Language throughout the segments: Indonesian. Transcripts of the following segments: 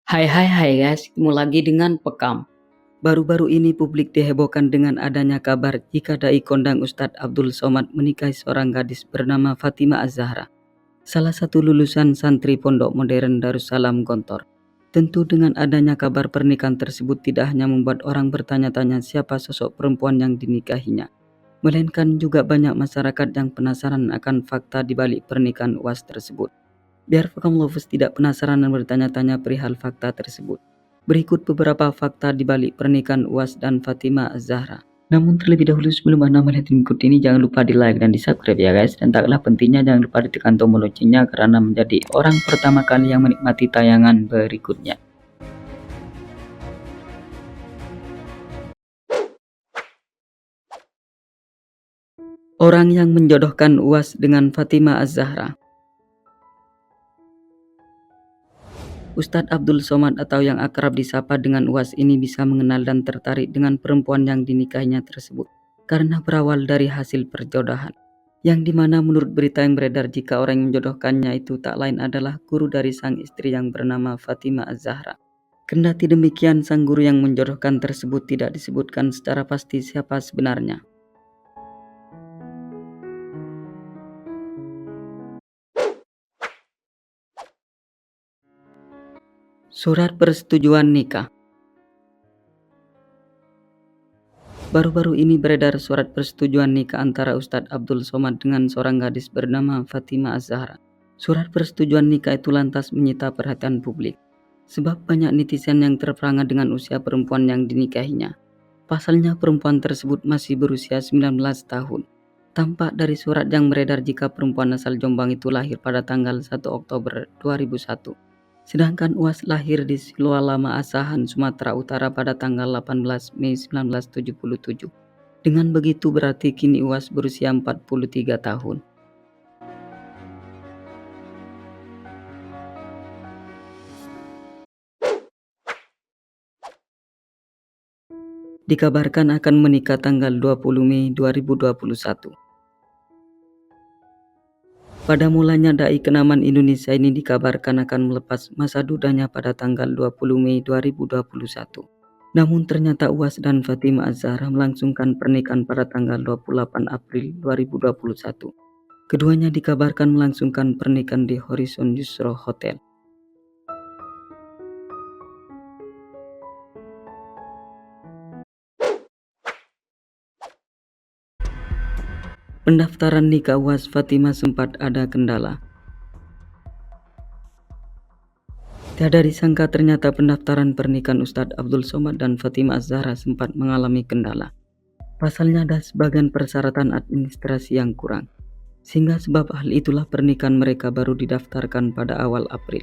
Hai guys, ketemu lagi dengan Pekam. Baru-baru ini publik dihebohkan dengan adanya kabar jika dai kondang Ustadz Abdul Somad menikahi seorang gadis bernama Fatima Az-Zahra, salah satu lulusan santri Pondok Modern Darussalam Gontor. Tentu dengan adanya kabar pernikahan tersebut tidak hanya membuat orang bertanya-tanya siapa sosok perempuan yang dinikahinya, melainkan juga banyak masyarakat yang penasaran akan fakta di balik pernikahan UAS tersebut. Biar Fakam Lovers tidak penasaran dan bertanya-tanya perihal fakta tersebut, berikut beberapa fakta di balik pernikahan UAS dan Fatima Az-Zahra. Namun terlebih dahulu sebelum Anda melihat berikut ini, jangan lupa di like dan di subscribe ya guys. Dan tak kalah pentingnya jangan lupa ditekan tombol loncengnya karena menjadi orang pertama kali yang menikmati tayangan berikutnya. Orang yang menjodohkan UAS dengan Fatima Az-Zahra. Ustadz Abdul Somad atau yang akrab disapa dengan UAS ini bisa mengenal dan tertarik dengan perempuan yang dinikahinya tersebut karena berawal dari hasil perjodohan, yang dimana menurut berita yang beredar jika orang yang menjodohkannya itu tak lain adalah guru dari sang istri yang bernama Fatima Az-Zahra. Kendati demikian, sang guru yang menjodohkan tersebut tidak disebutkan secara pasti siapa sebenarnya. Surat persetujuan nikah. Baru-baru ini beredar surat persetujuan nikah antara Ustadz Abdul Somad dengan seorang gadis bernama Fatima Az-Zahra. Surat persetujuan nikah itu lantas menyita perhatian publik, sebab banyak netizen yang terperangah dengan usia perempuan yang dinikahinya. Pasalnya perempuan tersebut masih berusia 19 tahun. Tampak dari surat yang beredar jika perempuan asal Jombang itu lahir pada tanggal 1 Oktober 2001. Sedangkan UAS lahir di Siloalama Asahan, Sumatera Utara pada tanggal 18 Mei 1977. Dengan begitu berarti kini UAS berusia 43 tahun. Dikabarkan akan menikah tanggal 20 Mei 2021. Pada mulanya dai kenamaan Indonesia ini dikabarkan akan melepas masa dudanya pada tanggal 20 Mei 2021. Namun ternyata UAS dan Fatima Az-Zahra melangsungkan pernikahan pada tanggal 28 April 2021. Keduanya dikabarkan melangsungkan pernikahan di Horizon Yusro Hotel. Pendaftaran nikah UAS Fatima sempat ada kendala. Tiada disangka ternyata pendaftaran pernikahan Ustadz Abdul Somad dan Fatima Az-Zahra sempat mengalami kendala. Pasalnya ada sebagian persyaratan administrasi yang kurang, sehingga sebab hal itulah pernikahan mereka baru didaftarkan pada awal April.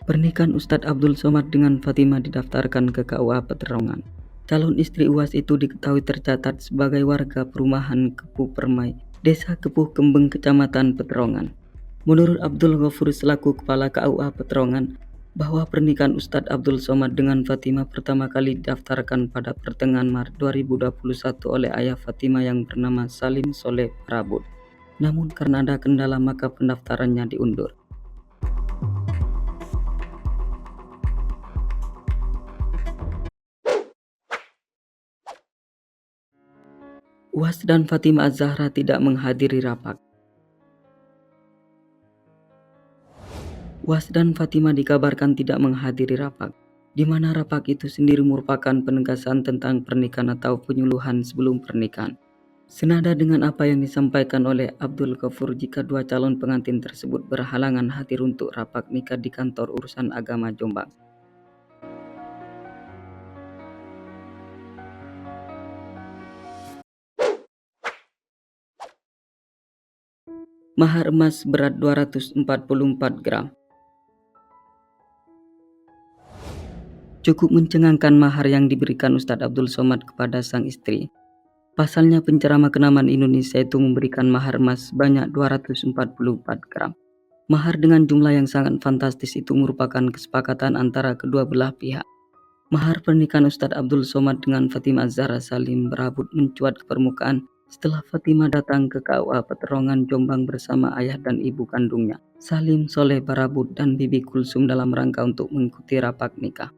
Pernikahan Ustadz Abdul Somad dengan Fatima didaftarkan ke KUA Peterongan. Calon istri UAS itu diketahui tercatat sebagai warga perumahan Kepuh Permai, Desa Kepuh Kembeng, Kecamatan Peterongan. Menurut Abdul Ghafur selaku Kepala KUA Peterongan, bahwa pernikahan Ustadz Abdul Somad dengan Fatima pertama kali didaftarkan pada pertengahan Maret 2021 oleh ayah Fatima yang bernama Salim Soleh Prabut. Namun karena ada kendala maka pendaftarannya diundur. UAS dan Fatima Az-Zahra tidak menghadiri rapat. UAS dan Fatima dikabarkan tidak menghadiri rapat, di mana rapat itu sendiri merupakan penegasan tentang pernikahan atau penyuluhan sebelum pernikahan. Senada dengan apa yang disampaikan oleh Abdul Ghafur jika dua calon pengantin tersebut berhalangan hadir untuk rapat nikah di kantor urusan agama Jombang. Mahar emas berat 244 gram. Cukup mencengangkan mahar yang diberikan Ustadz Abdul Somad kepada sang istri. Pasalnya penceramah kenamaan Indonesia itu memberikan mahar emas sebanyak 244 gram. Mahar dengan jumlah yang sangat fantastis itu merupakan kesepakatan antara kedua belah pihak. Mahar pernikahan Ustadz Abdul Somad dengan Fatima Az-Zahra Salim Berabut mencuat ke permukaan setelah Fatima datang ke KUA Peterongan Jombang bersama ayah dan ibu kandungnya. Salim Soleh Barabut dan Bibi Kulsum dalam rangka untuk mengikuti rapat nikah.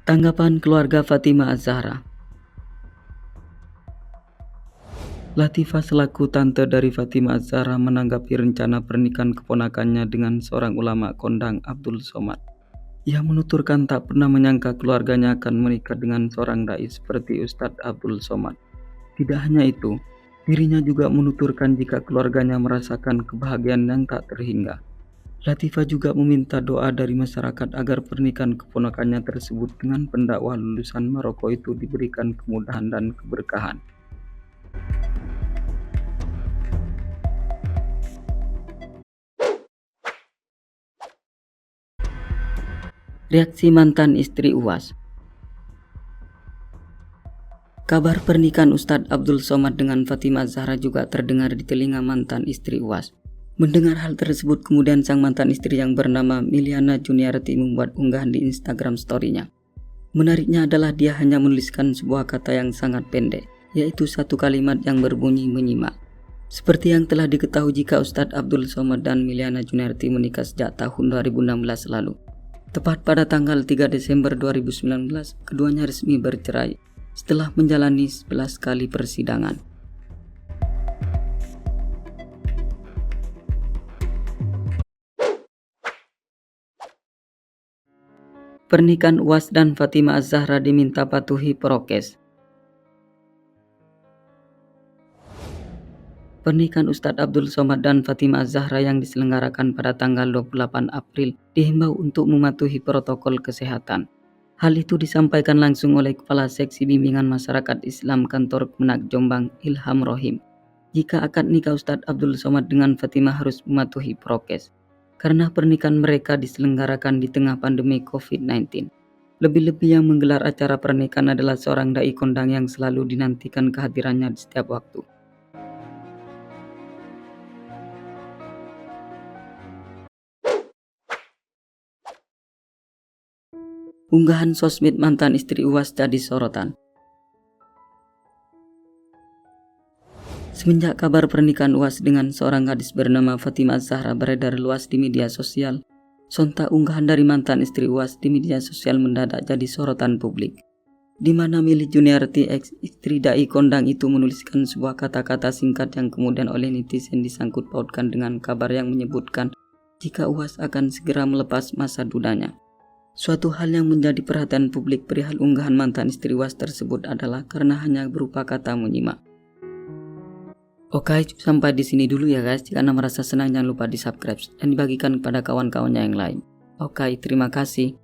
Tanggapan keluarga Fatimah Az-Zahra. Latifah selaku tante dari Fatimah Az-Zahra menanggapi rencana pernikahan keponakannya dengan seorang ulama kondang, Abdul Somad. Ia menuturkan tak pernah menyangka keluarganya akan menikah dengan seorang dai seperti Ustadz Abdul Somad. Tidak hanya itu, dirinya juga menuturkan jika keluarganya merasakan kebahagiaan yang tak terhingga. Latifah juga meminta doa dari masyarakat agar pernikahan keponakannya tersebut dengan pendakwah lulusan Maroko itu diberikan kemudahan dan keberkahan. Reaksi mantan istri UAS. Kabar pernikahan Ustadz Abdul Somad dengan Fatimah Az-Zahra juga terdengar di telinga mantan istri UAS. Mendengar hal tersebut, kemudian sang mantan istri yang bernama Miliana Juniarti membuat unggahan di Instagram story-nya. Menariknya adalah dia hanya menuliskan sebuah kata yang sangat pendek, yaitu satu kalimat yang berbunyi menyimak. Seperti yang telah diketahui jika Ustadz Abdul Somad dan Miliana Juniarti menikah sejak tahun 2016 lalu. Tepat pada tanggal 3 Desember 2019, keduanya resmi bercerai setelah menjalani 11 kali persidangan. Pernikahan UAS dan Fatimah Az-Zahra diminta patuhi prokes. Pernikahan Ustadz Abdul Somad dan Fatimah Az-Zahra yang diselenggarakan pada tanggal 28 April dihimbau untuk mematuhi protokol kesehatan. Hal itu disampaikan langsung oleh Kepala Seksi Bimbingan Masyarakat Islam Kantor Kemenak Jombang, Ilham Rohim. Jika akad nikah Ustadz Abdul Somad dengan Fatimah harus mematuhi prokes, karena pernikahan mereka diselenggarakan di tengah pandemi COVID-19. Lebih-lebih yang menggelar acara pernikahan adalah seorang dai kondang yang selalu dinantikan kehadirannya di setiap waktu. Unggahan sosmed mantan istri UAS jadi sorotan. Semenjak kabar pernikahan UAS dengan seorang gadis bernama Fatimah Az-Zahra beredar luas di media sosial, sontak unggahan dari mantan istri UAS di media sosial mendadak jadi sorotan publik. Di mana Mili Juniarti, ex istri dai kondang itu, menuliskan sebuah kata-kata singkat yang kemudian oleh netizen disangkut pautkan dengan kabar yang menyebutkan jika UAS akan segera melepas masa dudanya. Suatu hal yang menjadi perhatian publik perihal unggahan mantan istri UAS tersebut adalah karena hanya berupa kata menyimak. Oke, sampai di sini dulu ya guys. Jika Anda merasa senang, jangan lupa di subscribe dan dibagikan kepada kawan-kawannya yang lain. Oke, terima kasih.